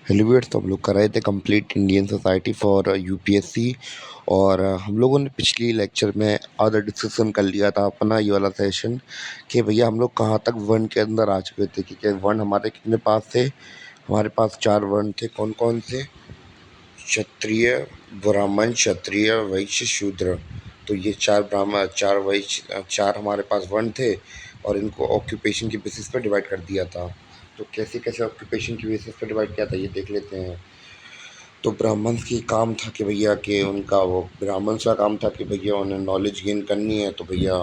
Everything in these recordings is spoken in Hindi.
हेलीवेट्स तो हम लोग कर रहे थे complete Indian society for UPSC. और हम लोगों ने पिछली लेक्चर में आधा डिस्कशन कर लिया था अपना ये वाला सेशन कि भैया हम लोग कहाँ तक वर्ण के अंदर आ चुके थे कि वर्ण हमारे कितने पास थे। हमारे पास 4 वर्ण थे। कौन कौन से? क्षत्रिय, ब्राह्मण, क्षत्रिय, वैश्य, शूद्र। तो ये 4 ब्राह्मण, 4 वैश्य, 4 हमारे पास वर्ण थे और इनको ऑक्यूपेशन की बेसिस पर डिवाइड कर दिया था। तो कैसे कैसे ऑक्यूपेशन की बेसिस पर डिवाइड किया था ये देख लेते हैं। तो ब्राह्मण्स की काम था कि भैया कि उनका वो ब्राह्मण्स का काम था कि भैया उन्हें नॉलेज गेन करनी है, तो भैया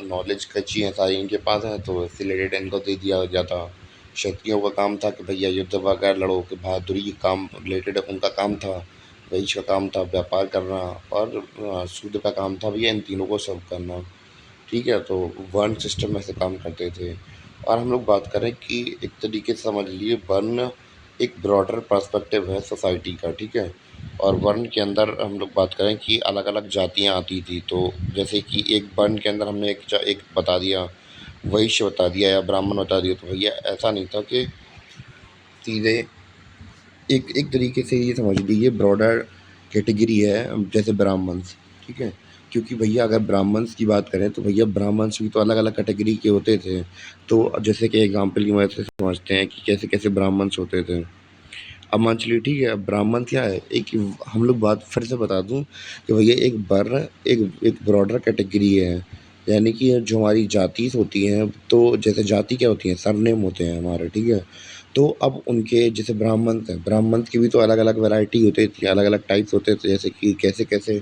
नॉलेज कच्ची है सारी इनके पास है तो इससे रिलेटेड इनको दे दिया जाता। क्षत्रियों का काम था कि भैया युद्ध वगैरह लड़ो कि बहादुरी के काम रिलेटेड उनका काम था। वैश्य का काम था व्यापार करना और शूद्र का काम था भैया इन तीनों को सर्व करना। ठीक है, तो वर्ण सिस्टम में से काम करते थे। और हम लोग बात करें कि एक तरीके से समझ लिए वर्ण एक ब्रॉडर पर्सपेक्टिव है सोसाइटी का। ठीक है, और वर्ण के अंदर हम लोग बात करें कि अलग अलग जातियाँ आती थी। तो जैसे कि एक वर्ण के अंदर हमने एक बता दिया, वैश्य बता दिया या ब्राह्मण बता दिया। तो भैया ऐसा नहीं था कि सीधे एक एक तरीके से ये समझ लीजिए ब्रॉडर कैटेगरी है जैसे ब्राह्मण्स। ठीक है, क्योंकि भैया अगर ब्राह्मण्स की बात करें तो भैया ब्राह्मण्स भी तो अलग अलग कैटेगरी के होते थे। तो जैसे कि एग्जांपल की मदद से समझते हैं कि कैसे कैसे ब्राह्मण्स होते थे। अब मान चलिए, ठीक है, अब ब्राह्मण क्या है, एक हम लोग बात फिर से बता दूं कि भैया एक वर्ण एक एक ब्रॉडर कैटेगरी है। यानी कि जो हमारी जाति होती हैं, तो जैसे जाति क्या होती है, सरनेम होते हैं हमारे। ठीक है, तो अब उनके जैसे ब्राह्मण हैं, ब्राह्मण की भी तो अलग अलग वैरायटी होती थी, अलग अलग टाइप्स होते थे। जैसे कि कैसे कैसे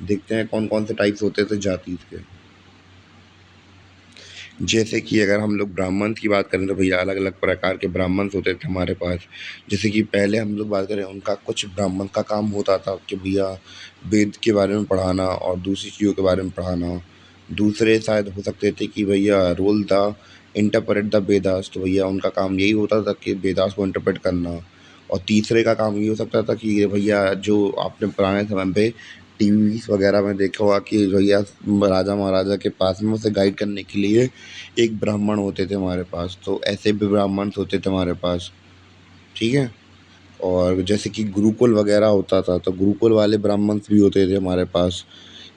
देखते हैं कौन कौन से टाइप्स होते थे जाति के। जैसे कि अगर हम लोग ब्राह्मण की बात करें तो भैया अलग अलग प्रकार के ब्राह्मण होते थे हमारे पास। जैसे कि पहले हम लोग बात करें, उनका कुछ ब्राह्मण का काम होता था कि भैया वेद के बारे में पढ़ाना और दूसरी चीज़ों के बारे में पढ़ाना। दूसरे शायद हो सकते थे कि भैया role the interpret the Vedas, तो भैया उनका काम यही होता था कि वेदास को इंटरप्रेट करना। और तीसरे का काम ये हो सकता था कि भैया जो आपने पुराने समय पे टीवी वगैरह में देखा होगा कि भैया राजा महाराजा के पास में उसे गाइड करने के लिए एक ब्राह्मण होते थे हमारे पास। तो ऐसे भी ब्राह्मण होते थे हमारे पास। ठीक है, और जैसे कि गुरुकुल वगैरह होता था तो गुरुकुल वाले ब्राह्मण भी होते थे हमारे पास।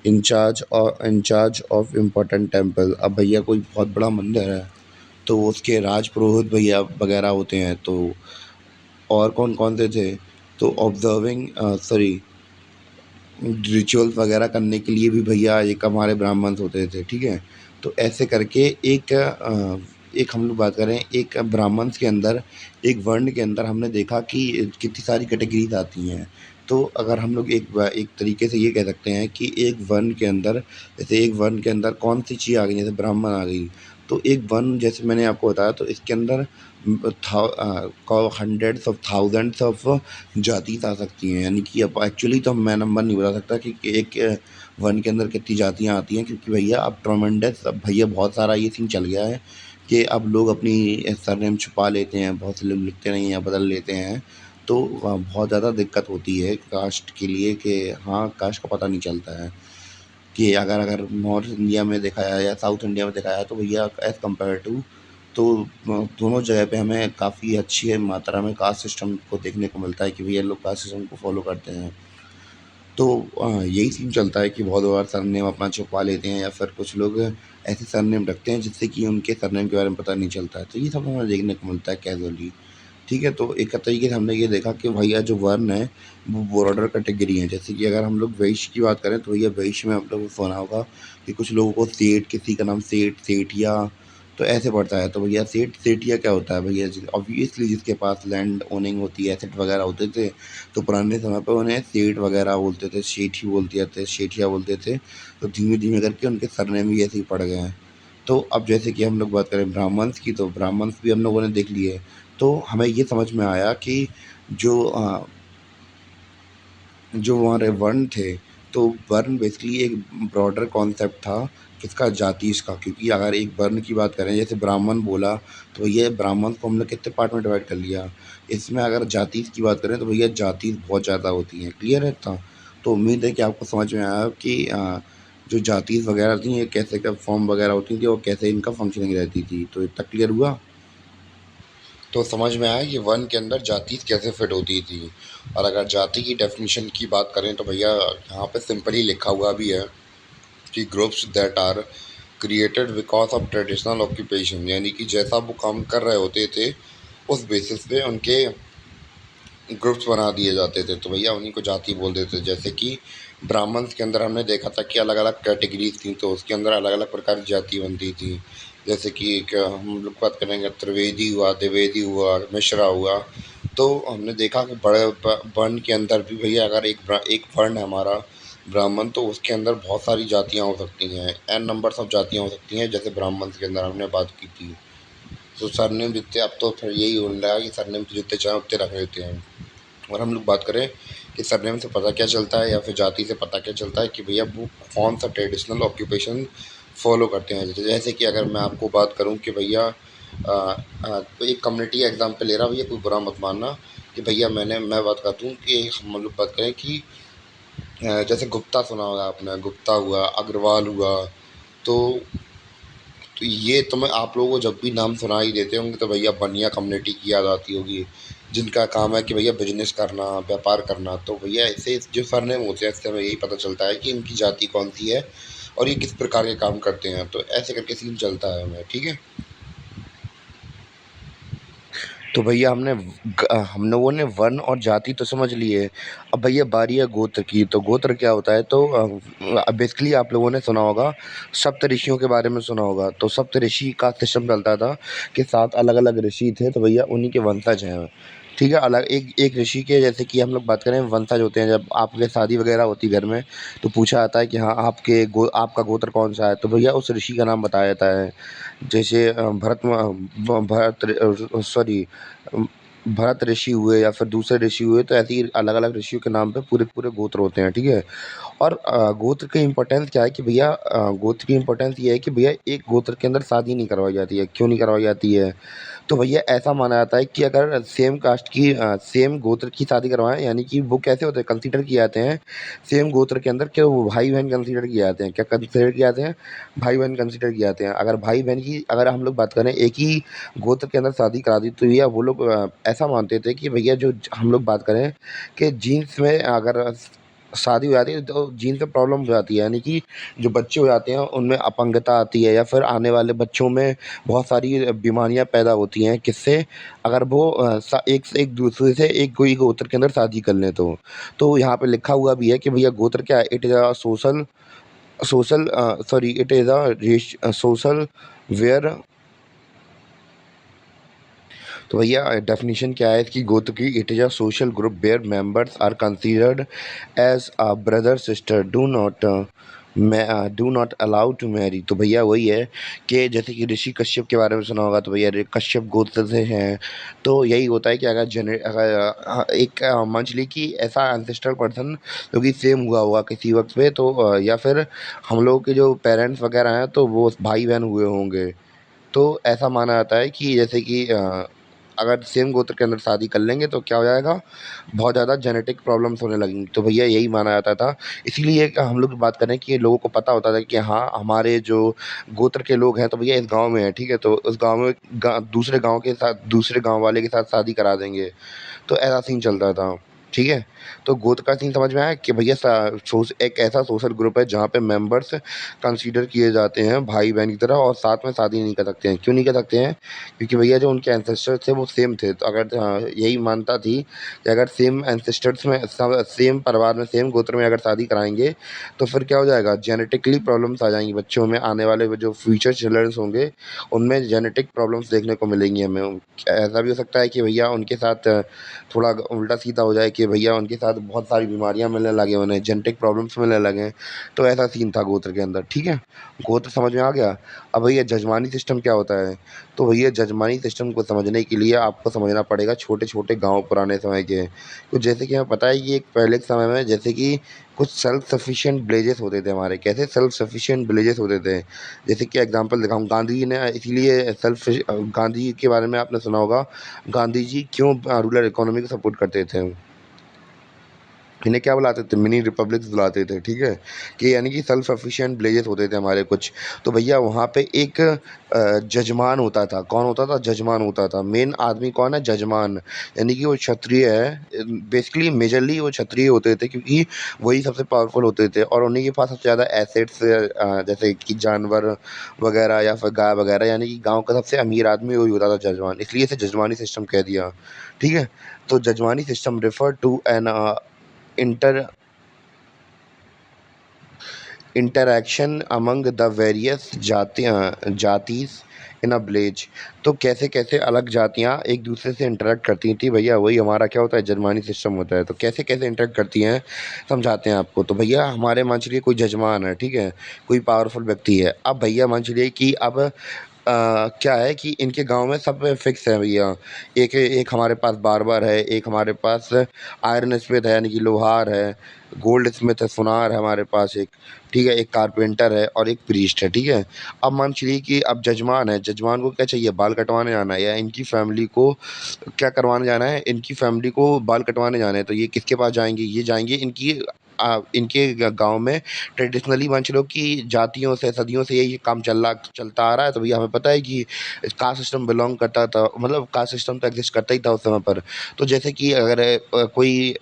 इंचार्ज ऑफ इम्पोर्टेंट टेम्पल, अब भैया कोई बहुत बड़ा मंदिर है तो उसके राज पुरोहित भैया वगैरह होते हैं। तो और कौन कौन से थे, तो ऑब्जर्विंग सॉरी रिचुअल्स वगैरह करने के लिए भी भैया एक हमारे ब्राह्मण होते थे। ठीक है, तो ऐसे करके एक हम लोग बात करें एक ब्राह्मण्स के अंदर, एक वर्ण के अंदर हमने देखा कि कितनी सारी कैटेगरीज आती हैं। तो अगर हम लोग एक तरीके से ये कह सकते हैं कि एक वर्ण के अंदर, जैसे एक वर्ण के अंदर कौन सी चीज़ आ गई, जैसे ब्राह्मण आ गई। तो एक वर्ण जैसे मैंने आपको बताया तो इसके अंदर हंड्रेड्स ऑफ थाउजेंड्स ऑफ जातीस आ सकती हैं। यानी कि अब एक्चुअली तो मैं नंबर नहीं बता सकता कि एक वन के अंदर कितनी जातियाँ आती हैं, क्योंकि भैया अब ट्रमेंडस, अब भैया बहुत सारा ये सीन चल गया है कि अब लोग अपनी सरनेम छुपा लेते हैं, बहुत से लोग लिखते नहीं हैं, बदल लेते हैं। तो बहुत ज़्यादा दिक्कत होती है कास्ट के लिए कि हाँ, कास्ट का पता नहीं चलता है कि अगर अगर नॉर्थ इंडिया में देखा जाए या साउथ इंडिया में देखा जाए तो भैया एज़ कम्पेयर टू, तो दोनों जगह पे हमें काफ़ी अच्छी मात्रा में कास्ट सिस्टम को देखने को मिलता है कि भैया लोग कास्ट सिस्टम को फॉलो करते हैं। तो यही सीन चलता है कि बहुत बार सरनेम अपना छुपा लेते हैं या फिर कुछ लोग ऐसे सरनेम रखते हैं जिससे कि उनके सरनेम के बारे में पता नहीं चलता है। तो ये सब हमें देखने को मिलता है कैजुअली। ठीक है, तो एक तरीके से हमने ये देखा कि भैया जो वर्ण है वो बॉर्डर कैटेगरी है। जैसे कि अगर हम लोग वैश्य की बात करें तो भैया वैश्य में आप लोगों को सुना होगा कि कुछ लोगों को सेठ, किसी का नाम सेठ, सेठिया, तो ऐसे पड़ता है। तो भैया सेठ सेठिया क्या होता है भैया, ऑब्वियसली जिसके पास लैंड ओनिंग होती है, एसेट वगैरह होते थे, तो पुराने समय पे उन्हें सेठ वगैरह बोलते थे, सेठी बोलते थे, सेठिया बोलते थे। तो धीमे धीमे करके उनके सरनेम भी ऐसे ही पड़ गए हैं। तो अब जैसे कि हम लोग बात करें ब्राह्मण्स की, तो ब्राह्मण्स भी हम लोगों ने देख लिए। तो हमें ये समझ में आया कि जो जो हमारे वर्ण थे, तो वर्ण बेसिकली एक ब्रॉडर कॉन्सेप्ट था किसका, जातीय का। क्योंकि अगर एक वर्ण की बात करें, जैसे ब्राह्मण बोला, तो ये ब्राह्मण को हमने कितने पार्ट में डिवाइड कर लिया। इसमें अगर जातीय की बात करें तो भैया जाति बहुत ज़्यादा होती हैं। क्लियर है इतना? तो उम्मीद है कि आपको समझ में आया कि जो जाति वगैरह थी ये कैसे क्या फॉर्म वगैरह होती थी और कैसे इनका फंक्शनिंग रहती थी। तो इतना क्लियर हुआ? तो समझ में आया कि वन के अंदर जाति कैसे फिट होती थी। और अगर जाति की डेफिनेशन की बात करें तो भैया यहाँ पे सिंपली लिखा हुआ भी है कि groups that are created because of traditional occupation, यानी कि जैसा वो काम कर रहे होते थे उस बेसिस पे उनके ग्रुप्स बना दिए जाते थे, तो भैया उन्हीं को जाति बोल देते थे। जैसे कि ब्राह्मण्स के अंदर हमने देखा था कि अलग अलग कैटेगरीज थी, तो उसके अंदर अलग अलग प्रकार की जाति बनती थी। जैसे कि एक हम लोग बात करेंगे त्रिवेदी हुआ, द्विवेदी हुआ, मिश्रा हुआ। तो हमने देखा कि बड़े वर्ण के अंदर भी भैया अगर एक वर्ण है हमारा ब्राह्मण, तो उसके अंदर बहुत सारी जातियाँ हो सकती हैं, एन नंबर्स ऑफ जातियाँ हो सकती हैं। जैसे ब्राह्मण के अंदर हमने बात की थी, तो सरनेम जितने, अब तो फिर यही हो रहा है कि सरनेम तो जितने चाहें उतने रख लेते हैं। और हम लोग बात करें कि सरनेम से पता क्या चलता है या फिर जाति से पता क्या चलता है कि भैया वो कौन सा ट्रेडिशनल ऑक्यूपेशन फॉलो करते हैं। जैसे कि अगर मैं आपको बात करूं कि भैया तो एक कम्युनिटी एग्जाम्पल ले रहा, भैया कोई बुरा मत मानना कि भैया मैं बात करता हूँ कि हम लोग बात करें कि जैसे गुप्ता सुना होगा आपने, गुप्ता हुआ, अग्रवाल हुआ। तो ये तो मैं आप लोगों को जब भी नाम सुना ही देते होंगे तो भैया बनिया कम्युनिटी की याद आती होगी, जिनका काम है कि भैया बिजनेस करना, व्यापार करना। तो भैया ऐसे जो सरनेम होते हैं इससे हमें यही पता चलता है कि इनकी जाति कौन सी है और ये किस प्रकार के काम करते हैं। तो ऐसे करके सीन चलता है हमें, ठीक है। तो भैया हम लोगों ने वर्ण और जाति तो समझ ली है। अब भैया बारी है गोत्र की। तो गोत्र क्या होता है, तो बेसिकली आप लोगों ने सुना होगा, सप्त ऋषियों के बारे में सुना होगा। तो सप्त ऋषि का सिस्टम चलता था कि 7 अलग-अलग ऋषि थे, तो भैया उन्हीं के वंशज हैं। ठीक है, अलग एक एक ऋषि के, जैसे कि हम लोग बात करें वंशज होते हैं, जब आपके शादी वगैरह होती है घर में, तो पूछा जाता है कि हाँ आपका गोत्र कौन-सा है, तो भैया उस ऋषि का नाम बताया जाता है। जैसे सॉरी भरत ऋषि हुए या फिर दूसरे ऋषि हुए, तो ऐसे ही अलग-अलग ऋषियों के नाम पे पूरे-पूरे गोत्र होते हैं, ठीक है? और गोत्र की इम्पोर्टेंस क्या है कि भैया गोत्र की इम्पोर्टेंस ये है कि भैया एक गोत्र के अंदर शादी नहीं करवाई जाती है। क्यों नहीं करवाई जाती है? तो भैया ऐसा माना जाता है कि अगर सेम कास्ट की सेम गोत्र की शादी करवाएँ, यानी कि वो कैसे होते हैं, कंसीडर किए जाते हैं सेम गोत्र के अंदर, कि वो भाई-बहन कंसीडर किए जाते हैं। क्या कंसीडर किए जाते हैं? भाई-बहन कंसीडर किए जाते हैं। अगर भाई-बहन की अगर हम लोग बात करें एक ही गोत्र के अंदर शादी करा दी, तो भैया वो लोग ऐसा मानते थे कि भैया जो हम लोग बात करें कि जीन्स में अगर शादी हो जाती है तो जीन्स में प्रॉब्लम हो जाती है, यानी कि जो बच्चे हो जाते हैं उनमें अपंगता आती है, या फिर आने वाले बच्चों में बहुत सारी बीमारियां पैदा होती हैं। किससे? अगर वो एक से एक दूसरे से एक कोई गोत्र के अंदर शादी कर लें तो यहाँ पे लिखा हुआ भी है कि भैया गोत्र क्या है, it is a social sorry it is a social where. तो भैया डेफिनेशन क्या है इसकी गोत्र की, it is a social group where members are considered as a brother sister do not allow to marry. तो भैया वही है कि जैसे कि ऋषि कश्यप के बारे में सुना होगा, तो भैया कश्यप गोत्र से हैं। तो यही होता है कि अगर एक मंचली की ऐसा एंसेस्ट्रल पर्सन जो कि सेम हुआ होगा किसी वक्त पे, तो या फिर हम लोग के जो पेरेंट्स वगैरह हैं तो वो भाई बहन हुए होंगे। तो ऐसा माना जाता है कि जैसे कि अगर सेम गोत्र के अंदर शादी कर लेंगे तो क्या हो जाएगा, बहुत ज़्यादा जेनेटिक प्रॉब्लम्स होने लगेंगी। तो भैया यही माना जाता था। इसीलिए हम लोग बात करें कि लोगों को पता होता था कि हाँ हमारे जो गोत्र के लोग हैं तो भैया इस गांव में है, ठीक है, तो उस गांव में दूसरे गांव के साथ दूसरे गांव वाले के साथ शादी करा देंगे। तो ऐसा सीन चलता था, ठीक है। तो गोत्र का सीन समझ में आया कि भैया एक ऐसा सोशल ग्रुप है जहाँ पे मेंबर्स कंसीडर किए जाते हैं भाई बहन की तरह, और साथ में शादी नहीं कर सकते हैं। क्यों नहीं कर सकते हैं? क्योंकि भैया जो उनके एंसेस्टर थे वो सेम थे। तो अगर यही मानता थी कि अगर सेम एंसेस्टर्स में सेम परिवार में सेम गोत्र में अगर शादी कराएंगे तो फिर क्या हो जाएगा, जेनेटिकली प्रॉब्लम्स आ जाएंगी बच्चों में, आने वाले जो फ्यूचर चिल्ड्रंस होंगे उनमें जेनेटिक प्रॉब्लम्स देखने को मिलेंगी हमें। ऐसा भी हो सकता है कि भैया उनके साथ थोड़ा उल्टा सीधा हो जाए कि भैया उनके साथ बहुत सारी बीमारियां मिलने लगे, उन्हें जेनेटिक प्रॉब्लम्स मिलने लगे। तो ऐसा सीन था गोत्र के अंदर, ठीक है। गोत्र समझ में आ गया। अब भैया जजमानी सिस्टम क्या होता है, तो भैया जजमानी सिस्टम को समझने के लिए आपको समझना पड़ेगा छोटे छोटे गांव पुराने समय के। तो जैसे कि हमें पता है कि एक पहले के समय में जैसे कि कुछ सेल्फ सफिशिएंट विलेजेस होते थे हमारे। कैसे सेल्फ सफिशिएंट विलेजेस होते थे? जैसे कि एग्जांपल दिखाऊं, गांधी जी ने इसीलिए गांधी जी के बारे में आपने सुना होगा, गांधी जी क्यों रूरल इकोनॉमी को सपोर्ट करते थे? इन्हें क्या बुलाते थे, मिनी रिपब्लिक्स बुलाते थे, ठीक है? कि यानी कि सेल्फ सफिशिएंट विलेजेस होते थे हमारे कुछ। तो भैया वहाँ पे एक जजमान होता था। कौन होता था? जजमान होता था। मेन आदमी कौन है? जजमान। यानी कि वो क्षत्रिय है। बेसिकली मेजरली वो क्षत्रिय होते थे, क्योंकि वही सबसे पावरफुल होते थे और उन्हीं के पास सबसे ज़्यादा एसेट्स, जैसे कि जानवर वगैरह या फिर गाय वगैरह, यानी कि गाँव का सबसे अमीर आदमी वही होता था, जजमान। इसलिए इसे जजमानी सिस्टम कह दिया, ठीक है? तो jajmani system refer to an inter interaction among the various jatis in a village. तो कैसे कैसे अलग जातियाँ एक दूसरे से इंटरेक्ट करती थी भैया, वही हमारा क्या होता है, जजमानी सिस्टम होता है। तो कैसे कैसे इंटरेक्ट करती हैं, समझाते हैं आपको। तो भैया हमारे मान चलिए कोई जजमान है, ठीक है, कोई पावरफुल व्यक्ति है। अब भैया मान चलिए कि अब क्या है कि इनके गांव में सब फिक्स है भैया। एक एक हमारे पास बार्बर है, एक हमारे पास आयरन स्मिथ है यानी कि लोहार है, गोल्ड स्मिथ है, सुनार है हमारे पास एक, ठीक है, एक कारपेंटर है और एक प्रीस्ट है, ठीक है। अब मान चलिए कि अब जजमान है, जजमान को क्या चाहिए, बाल कटवाने जाना है या इनकी फैमिली को क्या करवाने जाना है, इनकी फैमिली को बाल कटवाने जाना है। तो ये किसके पास जाएंगे, ये जाएंगे इनके गांव में। ट्रेडिशनली मान चलो कि जातियों से सदियों से यही काम चलता आ रहा है। तो भैया हमें पता है कि कास्ट सिस्टम बिलोंग करता था, मतलब कास्ट सिस्टम तो एग्जिस्ट करता ही था उस समय पर। तो जैसे कि अगर कोई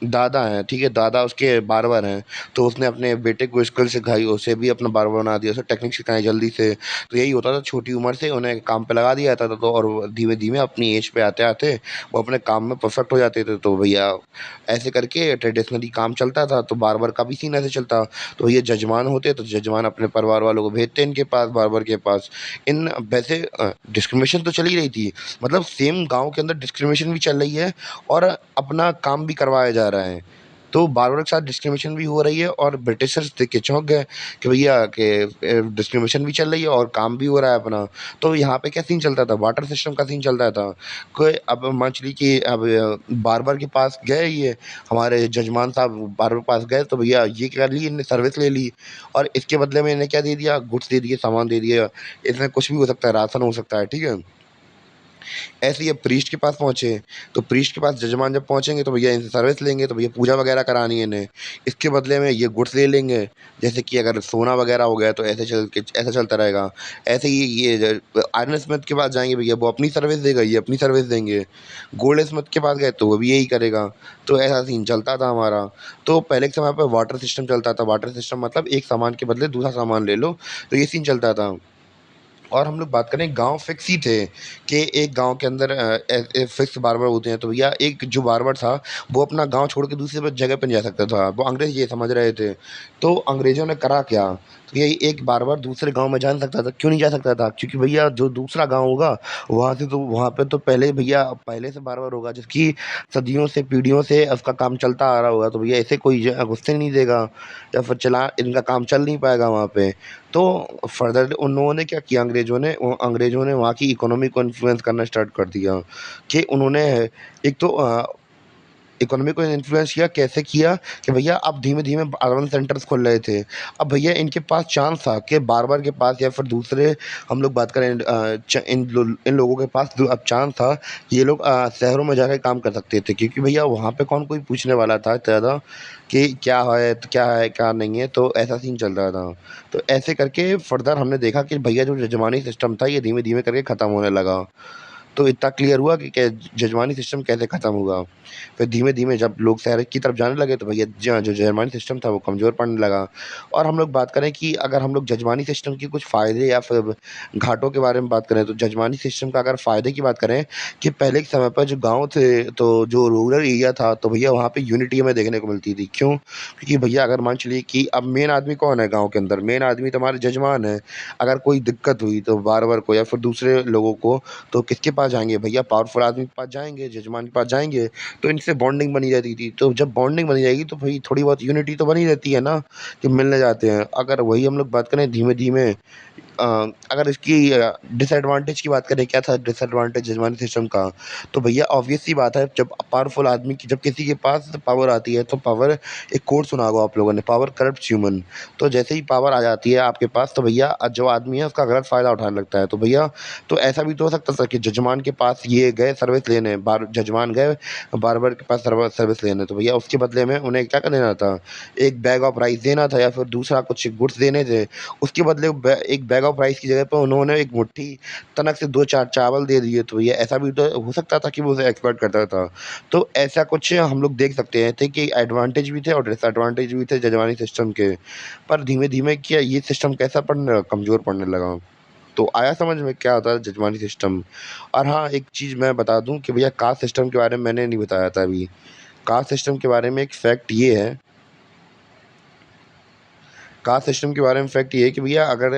दादा हैं, ठीक है, दादा उसके बार्बर हैं, तो उसने अपने बेटे को स्किल सिखाई, उसे भी अपना बार्बर बना दिया, उसे टेक्निक सिखाई जल्दी से। तो यही होता था, छोटी उम्र से उन्हें काम पे लगा दिया जाता था, तो और धीमे धीमे अपनी एज पे आते आते वो अपने काम में परफेक्ट हो जाते थे। तो भैया ऐसे करके ट्रेडिशनली काम चलता था। तो बार्बर का भी सीन ऐसे चलता। तो ये जजमान होते, तो जजमान अपने परिवार वालों को भेजते इनके पास, बार्बर के पास। इन वैसे डिस्क्रिमिनेशन तो चल ही रही थी, मतलब सेम गांव के अंदर डिस्क्रिमिनेशन भी चल रही है और अपना काम भी करवाया जा रहा है। तो बार्बर के साथ डिस्क्रिमिनेशन भी हो रही है और ब्रिटिशर्स देख के चौंक गए कि भैया कि डिस्क्रिमिनेशन भी चल रही है और काम भी हो रहा है अपना। तो यहाँ पे क्या सीन चलता था, वाटर सिस्टम का सीन चलता था। कोई अब मछली की अब बार्बर के पास गए, ये हमारे जजमान साहब बार्बर के पास गए, तो भैया ये क्या ली, इनने सर्विस ले ली और इसके बदले में इन्हें क्या दे दिया, गुड्स दे दिए, सामान दे दिया। इसमें कुछ भी हो सकता है, राशन हो सकता है, ठीक है। ऐसे ही अब प्रीस्ट के पास पहुँचे, तो प्रीस्ट के पास जजमान जब पहुँचेंगे तो भैया इनसे सर्विस लेंगे, तो भैया पूजा वगैरह करानी है इन्हें। इसके बदले में ये गुड्स ले लेंगे, जैसे कि अगर सोना वगैरह हो गया तो ऐसे चलता रहेगा। ऐसे ही ये आयरन स्मिथ के पास जाएँगे भैया, वो अपनी सर्विस देगा, ये अपनी सर्विस देंगे। गोल्ड स्मिथ के पास गए तो वो भी यही करेगा। तो ऐसा सीन चलता था हमारा। तो पहले के समय पे वाटर सिस्टम चलता था, वाटर सिस्टम मतलब एक सामान के बदले दूसरा सामान ले लो, तो ये सीन चलता था। और हम लोग बात करें, गाँव फिक्स ही थे कि एक गाँव के अंदर फिक्स बार्बर होते हैं। तो भैया एक जो बार्बर था, वो अपना गाँव छोड़ के दूसरी जगह पे नहीं जा सकता था। वो अंग्रेज़ ये समझ रहे थे। तो अंग्रेज़ों ने करा क्या, तो यही एक बार्बर दूसरे गाँव में जा नहीं सकता था। क्यों नहीं जा सकता था? क्योंकि भैया जो दूसरा गाँव होगा, वहाँ पे तो पहले भैया पहले से बार्बर होगा, जिसकी सदियों से, पीढ़ियों से उसका काम चलता आ रहा होगा। तो भैया ऐसे कोई घुसने नहीं देगा या फिर चला इनका काम चल नहीं पाएगा वहाँ पे। तो फर्दर उन्होंने क्या किया, अंग्रेज़ों ने वहाँ की इकोनॉमी को इन्फ्लुएंस करना स्टार्ट कर दिया कि उन्होंने एक तो इकोनॉमी को इन्फ्लुएंस किया। कैसे किया कि भैया अब धीमे-धीमे अर्बन सेंटर्स खुल रहे थे। अब भैया इनके पास चांस था कि बार्बर के पास या फिर दूसरे, हम लोग बात करें इन लोगों के पास अब चांस था कि ये लोग शहरों में जाके काम कर सकते थे, क्योंकि भैया वहाँ पे कौन कोई पूछने वाला था इतना ज़्यादा कि क्या है, क्या नहीं है, तो ऐसा सीन चल रहा था। तो ऐसे करके फर्दर हमने देखा कि भैया जो जजमानी सिस्टम था, ये धीमे-धीमे करके खत्म होने लगा। तो इतना क्लियर हुआ कि जजमानी सिस्टम कैसे खत्म हुआ। फिर धीमे-धीमे जब लोग शहर की तरफ जाने लगे, तो भैया जो जजमानी सिस्टम था वो कमज़ोर पड़ने लगा। और हम लोग बात करें कि अगर हम लोग जजमानी सिस्टम के कुछ फ़ायदे या फिर घाटों के बारे में बात करें, तो जजमानी सिस्टम का अगर फ़ायदे की बात करें कि पहले के समय पर जो गाँव थे, तो जो रूरल एरिया था, तो भैया वहाँ पे यूनिटी हमें देखने को मिलती थी। क्यों? क्योंकि भैया अगर मान चलिए कि अब मेन आदमी कौन है गाँव के अंदर? मेन आदमी तो हमारे जजमान हैं। अगर कोई दिक्कत हुई तो बार्बर को या फिर दूसरे लोगों को, तो किसके पास जाएँगे भैया? पावरफुल आदमी के पास जाएँगे, जजमान के पास जाएँगे। तो इनसे बॉन्डिंग बनी रहती थी। तो जब बॉन्डिंग बनी रहेगी तो भई थोड़ी बहुत यूनिटी तो बनी रहती है ना, कि मिलने जाते हैं। अगर वही हम लोग बात करें धीमे-धीमे अगर इसकी डिसएडवांटेज की बात करें, क्या था डिसएडवांटेज जजमानी सिस्टम का? तो भैया ऑब्वियस सी बात है, जब पावरफुल आदमी की जब किसी के पास पावर आती है, तो पावर, एक कोट सुना होगा आप लोगों ने, पावर करप्ट्स ह्यूमन। तो जैसे ही पावर आ जाती है आपके पास, तो भैया जो आदमी है उसका गलत फ़ायदा उठाने लगता है। तो भैया, तो ऐसा भी तो हो सकता था कि जजमान के पास ये गए सर्विस लेने, जजमान गए बार्बर के पास सर्विस लेने, तो भैया उसके बदले में उन्हें क्या कर देना था? एक बैग ऑफ राइस देना था, या फिर दूसरा कुछ गुड्स देने थे। उसके बदले एक बैग ऑफ राइस की जगह पे उन्होंने एक मुट्ठी तनक से 2-4 चावल दे दिए, तो भैया ऐसा भी तो हो सकता था कि वो उसे एक्सप्लॉइट करता था। तो ऐसा कुछ हम लोग देख सकते हैं थे कि एडवांटेज भी थे और डिसएडवांटेज भी थे जजमानी सिस्टम के। पर धीमे-धीमे क्या ये सिस्टम कैसा कमज़ोर पड़ने लगा। तो आया समझ में क्या होता है जजमानी सिस्टम। और हाँ, एक चीज़ मैं बता दूँ कि भैया कास्ट सिस्टम के बारे में मैंने नहीं बताया था अभी। कास्ट सिस्टम के बारे में एक फैक्ट ये है, कास्ट सिस्टम के बारे में फैक्ट ये है कि भैया अगर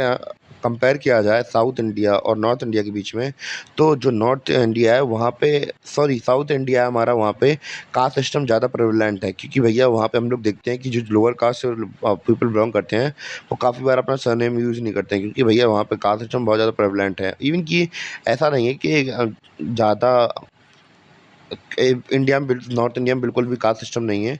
कंपेयर किया जाए साउथ इंडिया और नॉर्थ इंडिया के बीच में, तो जो नॉर्थ इंडिया है वहाँ पे, सॉरी साउथ इंडिया है हमारा, वहाँ पे कास्ट सिस्टम ज़्यादा प्रेवलेंट है, क्योंकि भैया वहाँ पे हम लोग देखते हैं कि जो लोअर कास्ट से पीपल बिलोंग करते हैं, वो काफ़ी बार अपना सरनेम यूज़ नहीं करते हैं, क्योंकि भैया वहाँ पे कास्ट सिस्टम बहुत ज़्यादा प्रेवलेंट है। इवन कि ऐसा नहीं है कि ज़्यादा इंडिया में नॉर्थ इंडिया में बिल्कुल भी कास्ट सिस्टम नहीं है।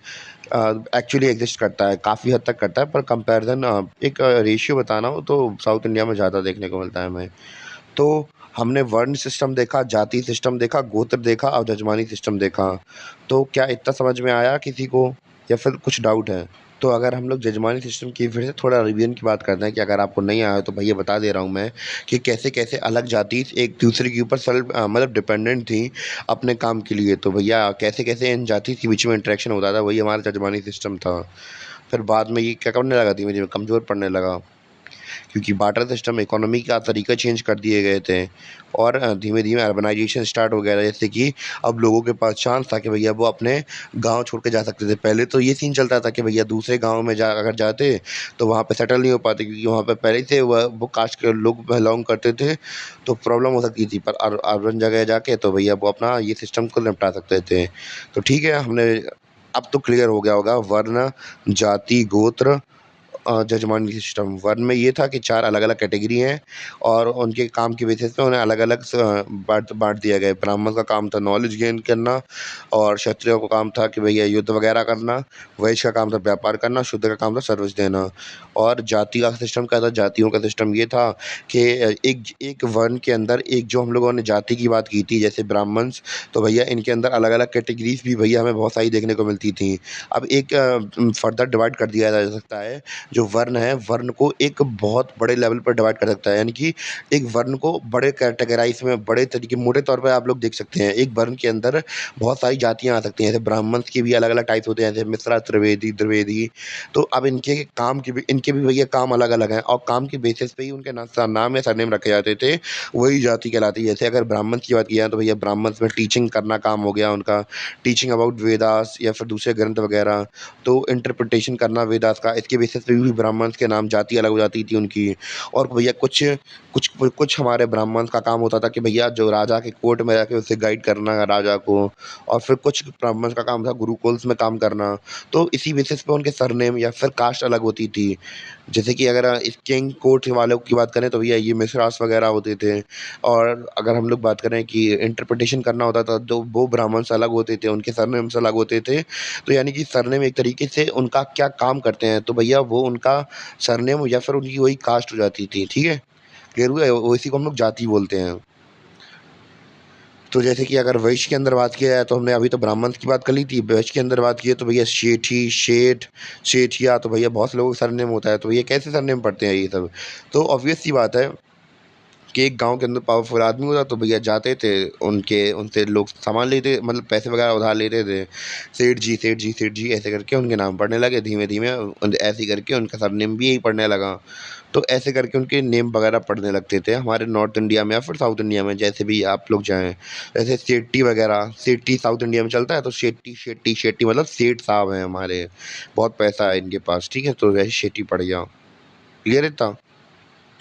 एक्चुअली एग्जिस्ट करता है, काफ़ी हद तक करता है, पर कंपैरिज़न एक रेशियो बताना हो तो साउथ इंडिया में ज़्यादा देखने को मिलता है हमें। तो हमने वर्ण सिस्टम देखा, जाति सिस्टम देखा, गोत्र देखा और जजमानी सिस्टम देखा। तो क्या इतना समझ में आया किसी को, या फिर कुछ डाउट है? तो अगर हम लोग जजमानी सिस्टम की फिर से थोड़ा रिवीजन की बात करते हैं, कि अगर आपको नहीं आया हो तो भैया बता दे रहा हूँ मैं, कि कैसे-कैसे अलग जाति एक दूसरे के ऊपर मतलब डिपेंडेंट थी अपने काम के लिए। तो भैया कैसे-कैसे इन जाति के बीच में इंटरेक्शन होता था, वही हमारा जजमानी सिस्टम था। फिर बाद में ये क्या करने लगा, धीमे-धीमे कमज़ोर पड़ने लगा। क्योंकि बार्टर सिस्टम इकोनॉमी का तरीका चेंज कर दिए गए थे, और धीमे-धीमे अर्बनाइज़ेशन स्टार्ट हो गया था, जैसे कि अब लोगों के पास चांस था कि भैया वो अपने गाँव छोड़ के जा सकते थे। पहले तो ये सीन चलता था कि भैया दूसरे गाँव में अगर जाते, तो वहाँ पे सेटल नहीं हो पाते, क्योंकि वहाँ पे पहले ही से वो कास्ट के लोग बिलॉन्ग करते थे, तो प्रॉब्लम हो सकती थी। पर अर्बन जगह जाके तो भैया वो अपना ये सिस्टम को निपटा सकते थे। तो ठीक है, हमने अब तो क्लियर हो गया होगा वर्ण, जाति, गोत्र, जजमानी सिस्टम। वर्ण में ये था कि 4 अलग-अलग कैटेगरी हैं, और उनके काम के बेसिस पे उन्हें अलग-अलग बाँट बाँट दिया गया है। ब्राह्मण का काम था नॉलेज गेन करना, और क्षत्रियों का काम था कि भैया युद्ध वगैरह करना, वैश्य का काम था व्यापार करना, शूद्र का काम था सर्विस देना। और जाति का सिस्टम क्या था? जातियों का सिस्टम ये था कि एक एक वर्ण के अंदर, एक जो हम लोगों ने जाति की बात की थी जैसे ब्राह्मण्स, तो भैया इनके अंदर अलग-अलग कैटेगरीज़ भी भैया हमें बहुत सारी देखने को मिलती थी। अब एक फर्दर डिवाइड कर दिया जा सकता है, जो वर्ण है, वर्ण को एक बहुत बड़े लेवल पर डिवाइड कर सकता है। यानी कि एक वर्ण को बड़े कैटेगराइज़ में, बड़े तरीके, मोटे तौर पे आप लोग देख सकते हैं। एक वर्ण के अंदर बहुत सारी जातियाँ आ सकती हैं। जैसे ब्राह्मण्स के भी अलग-अलग टाइप्स होते हैं, जैसे मिश्रा, त्रिवेदी, द्विवेदी। तो अब इनके भी भैया काम अलग-अलग हैं, और काम के बेसिस पे ही उनके नाम या सरनेम रखे जाते थे, वही जाति कहलाती है। जैसे अगर ब्राह्मण्स की बात की जाए, तो भैया ब्राह्मण्स में टीचिंग करना काम हो गया उनका, टीचिंग अबाउट वेदास या फिर दूसरे ग्रंथ वगैरह। तो इंटरप्रिटेशन करना वेदास का, इसके बेसिस पे भी ब्राह्मण्स के नाम, जाति अलग हो जाती थी उनकी। और भैया कुछ कुछ कुछ हमारे ब्राह्मण्स का काम होता था कि भैया जो राजा के कोर्ट में जाके उसे गाइड करना राजा को, और फिर कुछ ब्राह्मण्स का काम था गुरुकुल्स में काम करना। तो इसी बेसिस पे उनके सरनेम या फिर कास्ट अलग होती थी। जैसे कि अगर इस किंग कोर्ट वालों की बात करें, तो भैया ये मिश्रास वगैरह होते थे। और अगर हम लोग बात करें कि इंटरप्रिटेशन करना होता था, तो वो ब्राह्मण्स अलग होते थे, उनके सरनेम्स अलग होते थे। तो यानी कि सरनेम एक तरीके से उनका क्या काम करते हैं, तो भैया वो उनका सरनेम या फिर उनकी वही कास्ट हो जाती थी, ठीक है? क्लियर हुआ? वो इसी को हम लोग जाति बोलते हैं। तो जैसे कि अगर वैश्य के अंदर बात किया जाए, तो हमने अभी तो ब्राह्मण की बात कर ली थी। वैश्य के अंदर बात की है तो भैया सेठी, सेठ, सेठिया, तो भैया बहुत से लोगों का सरनेम होता है। तो ये कैसे सरनेम पड़ते हैं ये सब? तो ऑब्वियस सी बात है कि एक गाँव के अंदर पावरफुल आदमी होता, तो भैया जाते थे, उनके उनसे लोग सामान लेते, मतलब पैसे वगैरह उधार लेते थे। सेठ जी, सेठ जी, सेठ जी ऐसे करके उनके नाम पड़ने लगे धीमे-धीमे, ऐसे ही करके उनका सरनेम भी यही पड़ने लगा। तो ऐसे करके उनके नेम वगैरह पड़ने लगते थे हमारे नॉर्थ इंडिया में या फिर साउथ इंडिया में, जैसे भी आप लोग जाएँ। जैसे सेट्टी वगैरह, सेट्टी साउथ इंडिया में चलता है, तो शेट्टी, शेट्टी, शेट्टी मतलब सेठ साहब हैं हमारे, बहुत पैसा है इनके पास, ठीक है? तो वैसे शेट्टी पड़ गया। क्लियर है इतना?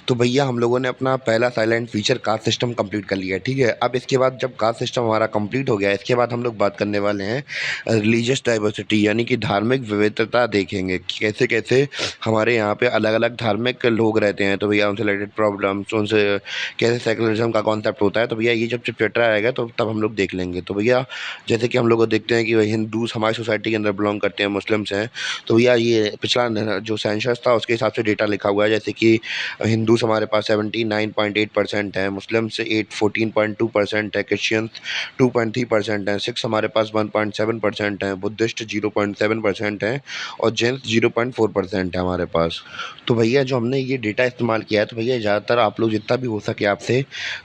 तो भैया हम लोगों ने अपना पहला silent feature caste system complete कर लिया है, ठीक है। अब इसके बाद जब कास्ट सिस्टम हमारा कंप्लीट हो गया, इसके बाद हम लोग बात करने वाले हैं रिलीजियस डाइवर्सिटी, यानी कि धार्मिक विविधता देखेंगे कि कैसे कैसे हमारे यहाँ पे अलग अलग धार्मिक लोग रहते हैं। तो भैया उनसे रिलेटेड प्रॉब्लम्स, उनसे कैसे सेकुलरिज्म का कॉन्सेप्ट होता है, तो भैया ये जब चैप्टर आएगा तो तब हम लोग देख लेंगे। तो भैया जैसे कि हम लोग को देखते हैं कि हिंदू हमारी सोसाइटी के अंदर बिलोंग करते हैं, मुस्लिम्स हैं। तो भैया ये पिछला जो सेंसस था उसके हिसाब से डेटा लिखा हुआ है, जैसे कि हिंदूज हमारे पास 79.8% है, मुस्लिम्स 14.2% है, क्रिश्चियंस 2.3% है, सिख्स हमारे पास 1.7% है, बुद्धिस्ट 0.7% है और जैन 0.4% है हमारे पास। तो भैया जो हमने ये डेटा इस्तेमाल किया है, तो भैया ज़्यादातर आप लोग जितना भी हो सके आपसे,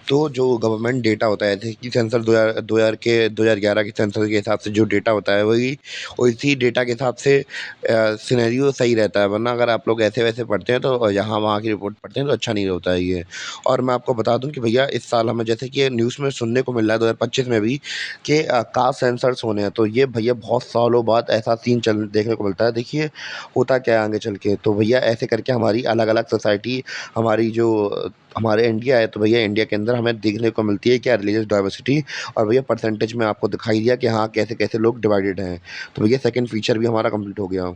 तो जो गवर्नमेंट डेटा होता है, जैसे कि सेंसर 2011 के सेंसर के हिसाब से जो डेटा होता है वही उसी डेटा के हिसाब से सिनेरियो सही रहता है। वरना अगर आप लोग ऐसे वैसे पढ़ते हैं तो यहाँ वहाँ की रिपोर्ट पढ़ते हैं तो अच्छा नहीं होता है ये। और मैं आपको बता दूं कि भैया इस साल हमें जैसे कि न्यूज़ में सुनने को मिल रहा है 2025 में भी कि कास्ट सेंसर्स होने हैं। तो ये भैया बहुत सालों बाद ऐसा सीन चल देखने को मिलता है। देखिए होता क्या है आगे चल के। तो भैया ऐसे करके हमारी अलग अलग सोसाइटी, हमारी जो हमारे इंडिया है, तो भैया इंडिया के अंदर हमें देखने को मिलती है क्या, रिलीजियस डाइवर्सिटी। और भैया परसेंटेज में आपको दिखाई दिया कि हाँ कैसे कैसे लोग डिवाइडेड हैं। तो भैया सेकंड फीचर भी हमारा कंप्लीट हो गया।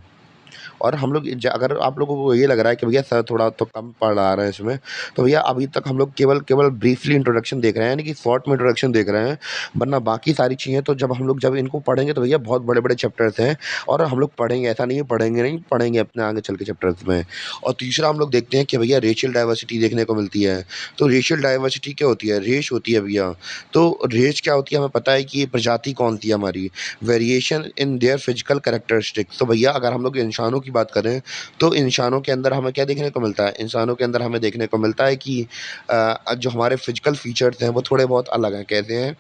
और हम लोग अगर आप लोगों को ये लग रहा है कि भैया सर थोड़ा तो कम पढ़ रहा है इसमें, तो भैया अभी तक हम लोग केवल केवल ब्रीफली इंट्रोडक्शन देख रहे हैं, यानी कि शॉर्ट में इंट्रोडक्शन देख रहे हैं। वरना बाकी सारी चीज़ें तो जब इनको पढ़ेंगे तो भैया बहुत बड़े बड़े चैप्टर्स हैं। और हम लोग पढ़ेंगे, ऐसा नहीं है पढ़ेंगे नहीं, पढ़ेंगे अपने आगे चल के चैप्टर्स में। और तीसरा हम लोग देखते हैं कि भैया रेशियल डाइवर्सिटी देखने को मिलती है। तो रेशियल डाइवर्सिटी क्या होती है, रेश होती है भैया। तो रेश क्या होती है, हमें पता है कि ये प्रजाति कौन सी है हमारी, variation in their physical characteristics. तो भैया अगर हम लोग इंसानों की बात करें तो इंसानों के अंदर हमें क्या देखने को मिलता है, इंसानों के अंदर हमें देखने को मिलता है कि जो हमारे फिजिकल फीचर्स हैं वो थोड़े बहुत अलग हैं। कैसे हैं,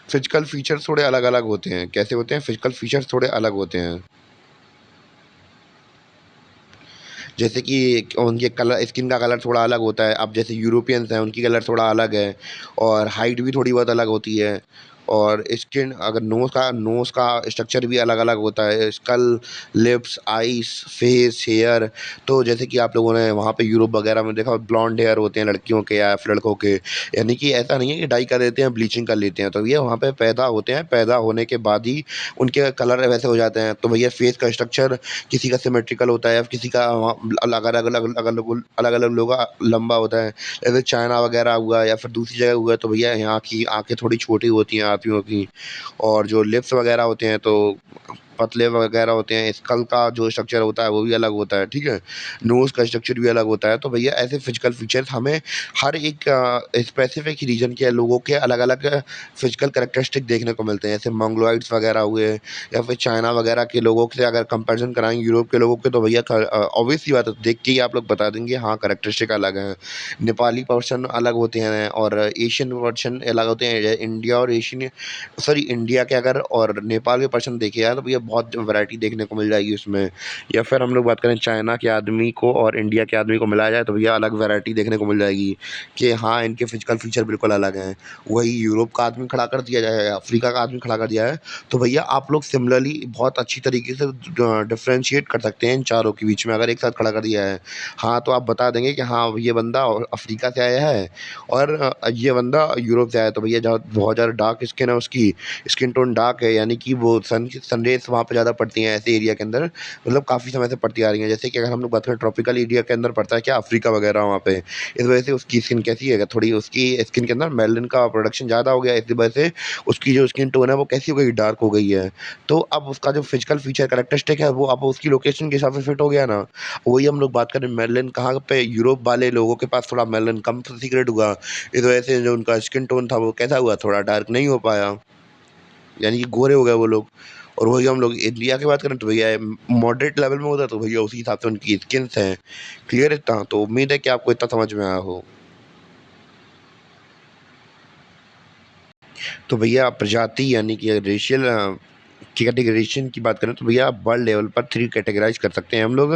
फिजिकल फीचर्स थोड़े अलग अलग होते हैं। कैसे होते हैं, फिजिकल फीचर्स थोड़े अलग होते हैं। जैसे कि उनके कलर, स्किन का कलर थोड़ा अलग होता है। अब जैसे यूरोपियंस हैं उनकी कलर थोड़ा अलग है। और हाइट भी थोड़ी बहुत अलग होती है। और स्किन, अगर नोज़ का स्ट्रक्चर भी अलग अलग होता है, skull, lips, eyes, face, hair. तो जैसे कि आप लोगों ने वहाँ पे यूरोप वगैरह में देखा ब्लॉन्ड हेयर होते हैं लड़कियों के या फिर लड़कों के। यानी कि ऐसा नहीं है कि डाई कर देते हैं, ब्लीचिंग कर लेते हैं। तो ये वहाँ पे पैदा होते हैं, पैदा होने के बाद ही उनके कलर वैसे हो जाते हैं। तो भैया फेस का स्ट्रक्चर किसी का सिमेट्रिकल होता है, किसी का अलग अलग अलग अलग अलग अलग लोगों का लंबा होता है। जैसे चाइना वगैरह हुआ या फिर दूसरी जगह हुआ, तो भैया यहाँ की आंखें थोड़ी छोटी होती हैं आदमियों की। और जो लिप्स वगैरह होते हैं तो पतले वगैरह होते हैं। स्कल का जो स्ट्रक्चर होता है वो भी अलग होता है, ठीक है। नोज़ का स्ट्रक्चर भी अलग होता है। तो भैया ऐसे फिजिकल फीचर्स हमें हर एक स्पेसिफिक रीजन के लोगों के अलग अलग फिजिकल कैरेक्टरिस्टिक देखने को मिलते हैं। जैसे मंगलोइड्स वगैरह हुए या फिर चाइना वगैरह के लोगों से अगर कंपैरिजन कराएंगे यूरोप के लोगों के, तो भैया ऑब्वियस सी बात है, देख के ही आप लोग बता देंगे हाँ कैरेक्टरिस्टिक अलग है। नेपाली पर्सन अलग होते हैं और एशियन पर्सन अलग होते हैं। इंडिया और एशियन, सॉरी इंडिया के अगर और नेपाल के पर्सन देखे जाए तो भैया बहुत वैरायटी देखने को मिल जाएगी उसमें। या फिर हम लोग बात करें चाइना के आदमी को और इंडिया के आदमी को मिलाया जाए तो भैया अलग वैरायटी देखने को मिल जाएगी कि हाँ इनके फिजिकल फीचर बिल्कुल अलग हैं। वही यूरोप का आदमी खड़ा कर दिया जाए, अफ्रीका का आदमी खड़ा कर दिया है, तो भैया आप लोग सिमिलरली बहुत अच्छी तरीके से डिफ्रेंशिएट कर सकते हैं इन चारों के बीच में। अगर एक साथ खड़ा कर दिया है, हाँ, तो आप बता देंगे कि हाँ ये बंदा अफ्रीका से आया है और ये बंदा यूरोप से आया है। तो भैया जहाँ बहुत ज़्यादा डार्क स्किन है उसकी, स्किन टोन डार्क है, यानी कि वो सन रेज़ वहाँ पे ज़्यादा पड़ती हैं ऐसे एरिया के अंदर, मतलब काफ़ी समय से पड़ती आ रही हैं। जैसे कि अगर हम लोग बात करें ट्रॉपिकल एरिया के अंदर पड़ता है क्या, अफ्रीका वगैरह वहाँ पे, इस वजह से उसकी स्किन कैसी है, थोड़ी उसकी स्किन के अंदर मेलानिन का प्रोडक्शन ज़्यादा हो गया है, इसी वजह से उसकी जो स्किन टोन है वो कैसी हो गई, डार्क हो गई है। तो अब उसका जो फिजिकल फीचर कैरेक्टरिस्टिक है वो अब उसकी लोकेशन के हिसाब से फिट हो गया ना। वही हम लोग बात करें मेलानिन कहाँ पे, यूरोप वाले लोगों के पास थोड़ा मेलानिन कम सीक्रेट हुआ, इस वजह से जो उनका स्किन टोन था वो कैसा हुआ, थोड़ा डार्क नहीं हो पाया, यानी कि गोरे हो गए वो लोग। और वही हम लोग इंडिया की बात करें तो भैया मॉडरेट लेवल में होता है, तो भैया उसी हिसाब से उनकी स्किन्स हैं। क्लियर इतना, तो उम्मीद है कि आपको इतना समझ में आया हो। तो भैया प्रजाति यानी कि रेशियल की कैटेगराइजेशन की बात करें तो भैया वर्ल्ड लेवल पर 3 कैटेगराइज़ कर सकते हैं हम लोग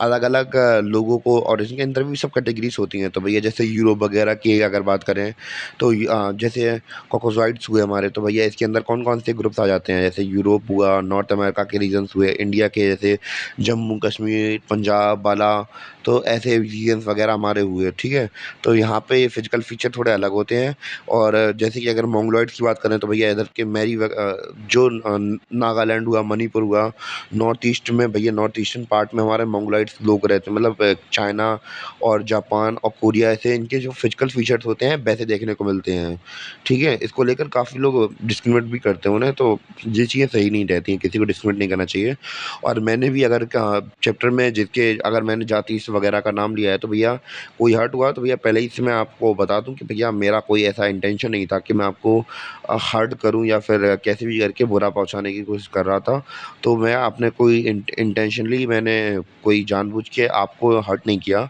अलग-अलग लोगों को, और इसके अंदर भी सब कैटेगरीज़ होती हैं। तो भैया जैसे यूरोप वगैरह की अगर बात करें तो जैसे कॉकॉज़ॉइड्स हुए हमारे, तो भैया इसके अंदर कौन-कौन से ग्रुप्स आ जाते हैं, जैसे यूरोप हुआ, नॉर्थ अमेरिका के रीजन्स हुए, इंडिया के जैसे जम्मू कश्मीर, पंजाब वाला, तो ऐसे रीजन्स वगैरह हमारे हुए, ठीक है? तो यहाँ पे फिज़िकल फीचर थोड़े अलग होते हैं। और जैसे कि अगर मोंगलॉइड्स की बात करें तो भैया इधर के जो नागालैंड हुआ, मणिपुर हुआ, नॉर्थ ईस्ट में भैया नॉर्थ ईस्टर्न पार्ट में हमारे मोंगलॉइड्स लोग रहते हैं, मतलब चाइना और जापान और कोरिया, ऐसे इनके जो फिजिकल फीचर्स होते हैं वैसे देखने को मिलते हैं, ठीक है? इसको लेकर काफ़ी लोग डिस्क्रिमिनेट भी करते हैं उन्हें, तो ये चीज़ें सही नहीं रहती हैं, किसी को डिस्क्रिमिनेट नहीं करना चाहिए। और मैंने भी अगर चैप्टर में जिसके अगर मैंने जाति वगैरह का नाम लिया है तो भैया कोई हर्ट हुआ तो भैया पहले ही से मैं आपको बता दूं कि भैया मेरा कोई ऐसा इंटेंशन नहीं था कि मैं आपको हर्ट करूं या फिर कैसे भी करके बुरा पहुंचाने की कोशिश कर रहा था। तो मैं आपने कोई इंटेंशनली मैंने कोई जानबूझ के आपको हर्ट नहीं किया,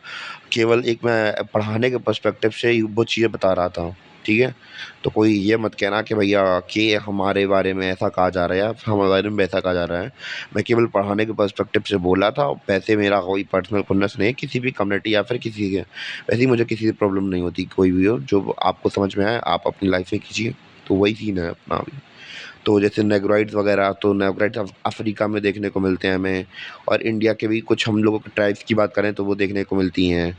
केवल एक मैं पढ़ाने के पर्सपेक्टिव से ही वो चीज़ें बता रहा था, ठीक है? तो कोई ये मत कहना कि भैया कि हमारे बारे में ऐसा कहा जा रहा है या फिर हमारे बारे में वैसा कहा जा रहा है। मैं केवल पढ़ाने के पर्सपेक्टिव से बोल रहा था, वैसे मेरा कोई पर्सनल खुन्नस नहीं है किसी भी कम्युनिटी या फिर किसी के। वैसे ही मुझे किसी से प्रॉब्लम नहीं होती, कोई भी हो, जो आपको समझ में आए आप अपनी लाइफ़ में कीजिए। तो वही सीन है अपना अभी। तो जैसे नेग्रोइड्स वगैरह, तो नेग्रोइड्स अफ्रीका में देखने को मिलते हैं हमें, और इंडिया के भी कुछ हम लोगों के ट्राइब्स की बात करें तो वो देखने को मिलती हैं।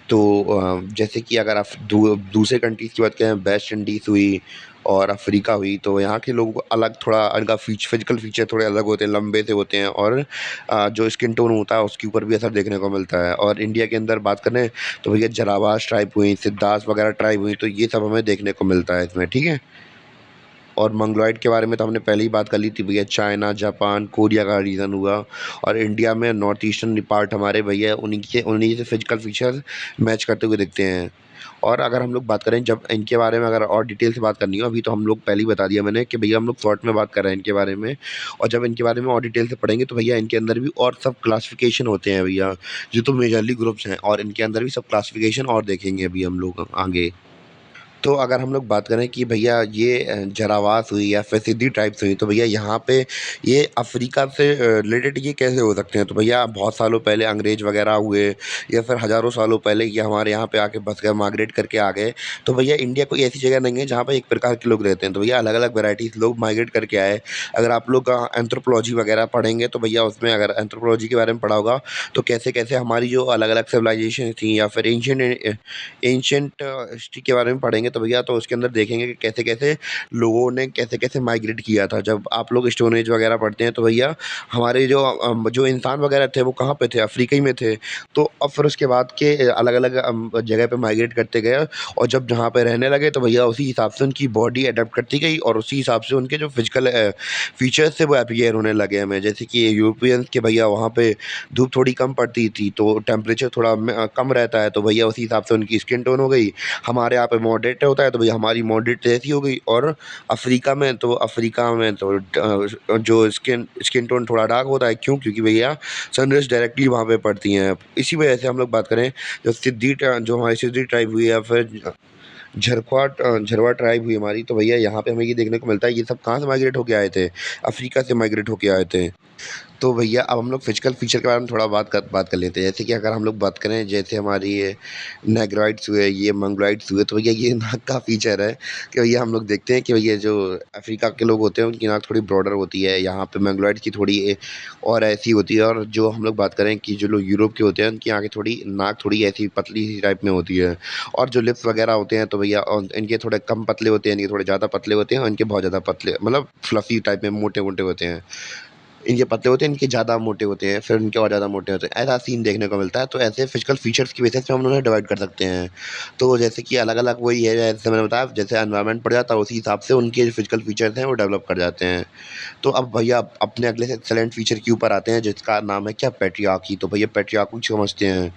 तो जैसे कि अगर आप दूसरे कंट्रीज़ की बात करें, वेस्ट इंडीज़ हुई और अफ्रीका हुई, तो यहाँ के लोगों को अलग थोड़ा इनका फिजिकल फीचर थोड़े अलग होते हैं, लंबे से होते हैं, और जो स्किन टोन होता है उसके ऊपर भी असर देखने को मिलता है। और इंडिया के अंदर बात करें तो भैया जरावास ट्राइब हुई, सिद्धास वगैरह ट्राइब हुई, तो ये सब हमें देखने को मिलता है इसमें, ठीक है? और मंगलॉइड के बारे में तो हमने पहले ही बात कर ली थी भैया, चाइना, जापान, कोरिया का रीज़न हुआ। और इंडिया में नॉर्थ ईस्टर्न पार्ट हमारे भैया उन्हीं से फिजिकल फीचर्स मैच करते हुए दिखते हैं। और अगर हम लोग बात करें, जब इनके बारे में अगर और डिटेल से बात करनी हो, अभी तो हम लोग पहले ही बता दिया मैंने कि भैया हम लोग शॉर्ट में बात कर रहे हैं इनके बारे में। और जब इनके बारे में और डिटेल से पढ़ेंगे तो भैया इनके अंदर भी और सब क्लासिफिकेशन होते हैं भैया, जो तो मेजरली ग्रुप्स हैं, और इनके अंदर भी सब क्लासिफिकेशन और देखेंगे अभी हम लोग आगे। तो अगर हम लोग बात करें कि भैया ये जरावास हुई या फिर सिद्दी ट्राइब्स हुई, तो भैया यहाँ पे ये अफ्रीका से रिलेटेड ये कैसे हो सकते हैं? तो भैया बहुत सालों पहले अंग्रेज वगैरह हुए या फिर हज़ारों सालों पहले ये हमारे यहाँ पे आके बस गए, माइग्रेट करके आ गए। तो भैया इंडिया कोई ऐसी जगह नहीं है जहाँ पे एक प्रकार के लोग रहते हैं, तो भैया अलग-अलग वैराइटीज़ लोग माइग्रेट करके आए। अगर आप लोग एंथ्रोपोलॉजी वगैरह पढ़ेंगे तो भैया उसमें अगर एंथ्रोपोलॉजी के बारे में पढ़ा होगा, तो कैसे-कैसे हमारी जो अलग-अलग सिविलाइजेशन थी या फिर एंशिएंट हिस्ट्री के बारे में पढ़ेंगे तो भैया तो उसके अंदर देखेंगे कि कैसे-कैसे लोगों ने कैसे-कैसे माइग्रेट किया था। जब आप लोग स्टोन एज वगैरह पढ़ते हैं तो भैया हमारे जो इंसान वगैरह थे वो कहाँ पे थे? अफ्रीका ही में थे। तो अब फिर उसके बाद के अलग-अलग जगह पे माइग्रेट करते गए, और जब जहाँ पे रहने लगे तो भैया उसी हिसाब से उनकी बॉडी अडॉप्ट करती गई, और उसी हिसाब से उनके जो फिजिकल फीचर्स थे वो अपीयर होने लगे हमें। जैसे कि यूरोपियंस के भैया वहाँ पे धूप थोड़ी कम पड़ती थी तो टेम्परेचर थोड़ा कम रहता है, तो भैया उसी हिसाब से उनकी स्किन टोन हो गई। हमारे यहाँ पे मॉडरेट होता है तो भैया हमारी मॉडरेट जैसी हो गई, और अफ्रीका में तो जो स्किन टोन थोड़ा डार्क होता है। क्यों? क्योंकि भैया सनराइज़ डायरेक्टली वहाँ पे पड़ती हैं। इसी वजह से हम लोग बात करें, जो हमारी सिद्दी ट्राइब हुई या फिर झरवा ट्राइब हुई हमारी, तो भैया यहाँ पे हमें ये देखने को मिलता है ये सब कहाँ से माइग्रेट होके आए थे? अफ्रीका से माइग्रेट होके आए थे। तो भैया अब हम लोग फिजिकल फीचर के बारे में थोड़ा बात कर लेते हैं। जैसे कि अगर हम लोग बात करें, जैसे हमारी ये नेग्राइड्स हुए, ये मंगोलाइड्स हुए, तो भैया ये नाक का फीचर है कि भैया हम लोग देखते हैं कि भैया जो अफ्रीका के लोग होते हैं उनकी नाक थोड़ी ब्रॉडर होती है, यहाँ पे मंगोलाइड्स की थोड़ी और ऐसी होती है। और जो हम लोग बात करें कि जो लोग यूरोप के होते हैं उनकी आँखें थोड़ी नाक थोड़ी ऐसी पतली सी टाइप में होती है। और जो लिप्स वगैरह होते हैं तो भैया इनके थोड़े कम पतले होते हैं, इनके थोड़े ज़्यादा पतले होते हैं, और इनके बहुत ज़्यादा पतले, मतलब फ्लफ़ी टाइप में मोटे-मोटे होते हैं। इनके पतले होते हैं, इनके ज़्यादा मोटे होते हैं, फिर इनके और ज़्यादा मोटे होते हैं। ऐसा सीन देखने को मिलता है, तो ऐसे फिजिकल फीचर्स की बेसिस पे हम उन्हें डिवाइड कर सकते हैं। तो जैसे कि अलग-अलग वही है, जैसे मैंने बताया, जैसे एनवायरनमेंट पड़ जाता है उसी हिसाब से उनके जो फिजिकल फीचर्स हैं वो डेवलप कर जाते हैं। तो अब भैया अपने अगले से एक्सीलेंट फीचर के ऊपर आते हैं जिसका नाम है क्या, पैट्रियार्की। तो भैया पैट्रियार्की समझते हैं,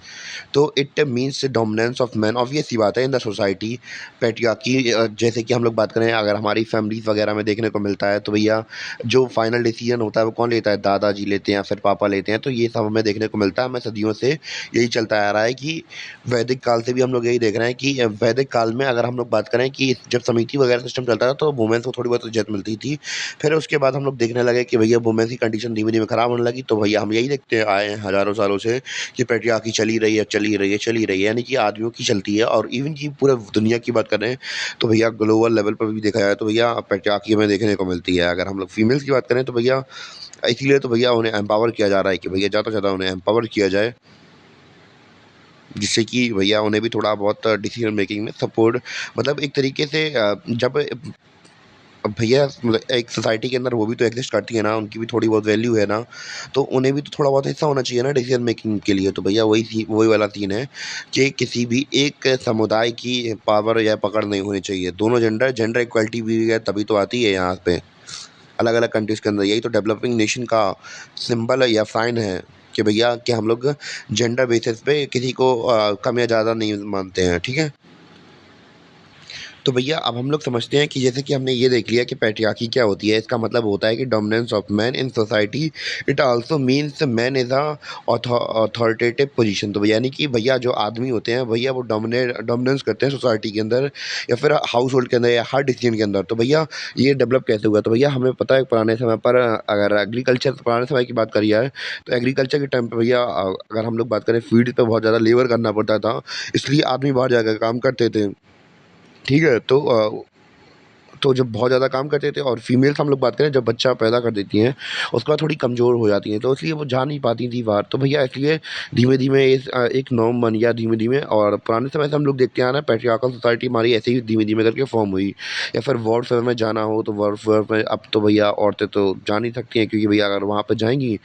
तो it means dominance of man, obvious सी बात है इन द सोसाइटी। पैट्रियार्की जैसे कि हम लोग बात करें अगर हमारी फैमिलीज़ वगैरह में देखने को मिलता है, तो भैया जो फाइनल डिसीजन होता है वो कौन लेता है, दादाजी लेते हैं या फिर पापा लेते हैं, तो ये सब हमें देखने को मिलता है। हमें सदियों से यही चलता आ रहा है कि वैदिक काल से भी हम लोग यही देख रहे हैं कि वैदिक काल में अगर हम लोग बात करें कि जब समिति वगैरह सिस्टम चलता था, तो वुमेन्स को थोड़ी बहुत इज़्ज़त मिलती थी। फिर उसके बाद हम लोग देखने लगे कि भैया वुमेन्स की कंडीशन धीमे-धीमे खराब होने लगी, तो भैया हम यही देखते आए हैं हज़ारों सालों से कि पैट्रियार्की चली रही है, चली रही है, चली रही है, यानी कि आदमियों की चलती है। और इवन कि पूरे दुनिया की बात करें, तो भैया ग्लोबल लेवल पर भी देखा जाए तो भैया पैट्रियार्की हमें देखने को मिलती है। अगर हम लोग फीमेल्स की बात करें तो भैया इसीलिए तो भैया उन्हें एम्पावर किया जा रहा है कि भैया ज़्यादा से ज़्यादा उन्हें एम्पावर किया जाए, जिससे कि भैया उन्हें भी थोड़ा बहुत डिसीजन मेकिंग में सपोर्ट, मतलब एक तरीके से जब अब भैया मतलब एक सोसाइटी के अंदर वो भी तो एग्ज़िस्ट करती है ना, उनकी भी थोड़ी बहुत वैल्यू है ना, तो उन्हें भी तो थोड़ा बहुत हिस्सा होना चाहिए ना डिसीज़न मेकिंग के लिए। तो भैया वही वाला सीन है कि किसी भी एक समुदाय की पावर या पकड़ नहीं होनी चाहिए। दोनों जेंडर जेंडर इक्वालिटी भी है तभी तो आती है यहाँ पे, अलग-अलग कंट्रीज़ के अंदर। यही तो डेवलपिंग नेशन का सिंबल है या साइन है कि भैया कि हम लोग जेंडर बेसिस पे किसी को कम या ज़्यादा नहीं मानते हैं, ठीक है? तो भैया अब हम लोग समझते हैं कि जैसे कि हमने ये देख लिया कि पैट्रियार्की क्या होती है। इसका मतलब होता है कि dominance of man in society. It also means man is authoritative position. तो यानी कि भैया जो आदमी होते हैं भैया वो डोमिनेंस करते हैं सोसाइटी के अंदर या फिर हाउस होल्ड के अंदर या हर डिसीजन के अंदर। तो भैया ये डेवलप कैसे हुआ? तो भैया हमें पता है पुराने समय पर अगर एग्रीकल्चर पुराने समय की बात करी जाए, तो एग्रीकल्चर के टाइम पे भैया अगर हम लोग बात करें फील्ड पे बहुत ज़्यादा लेबर करना पड़ता था, इसलिए आदमी बाहर जाकर काम करते थे। ठीक है? तो जब बहुत ज़्यादा काम करते थे और फीमेल्स हम लोग बात करें जब बच्चा पैदा कर देती हैं, उसके बाद थोड़ी कमज़ोर हो जाती हैं, तो इसलिए वो जा नहीं पाती थी बाहर। तो भैया इसलिए धीमे-धीमे एक नॉर्म बन गया धीमे-धीमे। और पुराने समय से हम लोग देखते आ रहे हैं पैट्रियार्कल सोसाइटी हमारी ऐसे ही धीमे-धीमे करके फ़ॉर्म हुई। या फिर वॉरफेयर में जाना हो तो वॉरफेयर में अब तो भैया औरतें तो जा नहीं सकती हैं, क्योंकि भैया अगर वहाँ पे जाएँगी,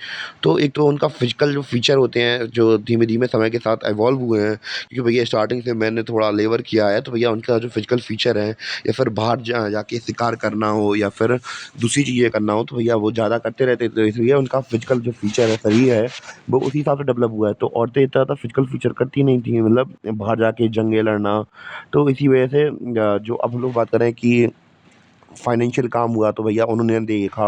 तो एक तो उनका फ़िज़िकल जो फ़ीचर होते हैं, जो धीमे-धीमे समय के साथ इवॉल्व हुए हैं, क्योंकि भैया स्टार्टिंग से मैंने थोड़ा लेबर किया है, तो भैया उनका जो फ़िज़िकल फ़ीचर है या फिर बाहर जाके शिकार करना हो या फिर दूसरी चीज़ें करना हो, तो भैया वो ज़्यादा करते रहते थे। तो इसलिए उनका फ़िज़िकल जो फ़ीचर है, शरीर है, वो उसी हिसाब से डेवलप हुआ है। तो औरतें इतना ज़्यादा फ़िज़िकल फ़ीचर करती नहीं थी, मतलब बाहर जाके जंगें लड़ना। तो इसी वजह से जो अब हम लोग बात करें कि फाइनेंशियल काम हुआ, तो भैया उन्होंने देखा,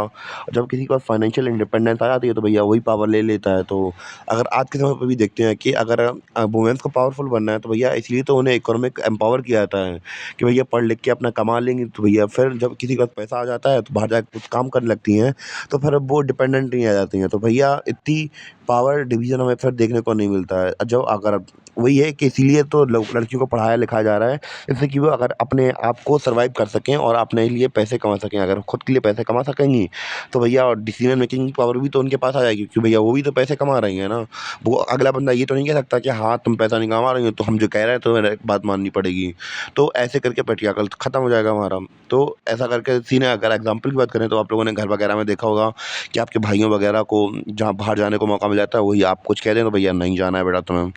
जब किसी के पास फाइनेंशियल इंडिपेंडेंस आ जाती है तो भैया वही पावर ले लेता है। तो अगर आज के समय पे भी देखते हैं कि अगर वुमेन्स को पावरफुल बनना है, तो भैया इसलिए तो उन्हें इकोनॉमिक एम्पावर किया जाता है कि भैया पढ़ लिख के अपना कमा लेंगी, तो भैया फिर जब किसी के पास पैसा आ जाता है तो बाहर जाके कुछ काम करने लगती हैं, तो फिर अब वो डिपेंडेंट नहीं आ जाती हैं। तो भैया इतनी पावर डिवीज़न हमें फिर देखने को नहीं मिलता है। जो अगर वही है कि इसीलिए तो लड़कियों को पढ़ाया-लिखाया जा रहा है, इससे कि वो अगर अपने आप को सर्वाइव कर सकें और अपने लिए पैसे कमा सकें। अगर खुद के लिए पैसे कमा सकेंगी, तो भैया और डिसीज़न मेकिंग की पावर भी तो उनके पास आ जाएगी, क्योंकि भैया वो भी तो पैसे कमा रही हैं ना। वो अगला बंदा ये तो नहीं कह सकता कि हाँ, तुम पैसा नहीं कमा रही हो, तो हम जो कह रहे हैं तुम्हें बात माननी पड़ेगी। तो ऐसे करके पैट्रियार्कल खत्म हो जाएगा हमारा। तो ऐसा करके सीन है। अगर एग्ज़ाम्पल की बात करें तो आप लोगों ने घर वगैरह में देखा होगा कि आपके भाइयों वगैरह को जहाँ बाहर जाने को मौका मिल जाता है, वही आप कुछ कह दें तो भैया नहीं जाना है बेटा तुम्हें।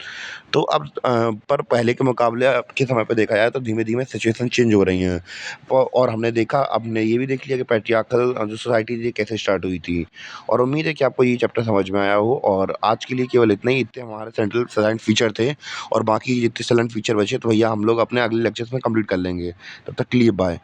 तो अब पर पहले के मुकाबले अब के समय पे देखा जाए तो धीमे-धीमे सिचुएशन चेंज हो रही हैं। और हमने देखा, हमने ये भी देख लिया कि पैट्रियार्कल जो सोसाइटी थी कैसे स्टार्ट हुई थी। और उम्मीद है कि आपको ये चैप्टर समझ में आया हो। और आज के लिए केवल इतना ही। इतने हमारे सेंट्रल साइलेंट फीचर थे, और बाकी जितने साइलेंट फीचर बचे तो भैया हम लोग अपने अगले लेक्चर्स में कंप्लीट कर लेंगे। तब तक के लिए बाय।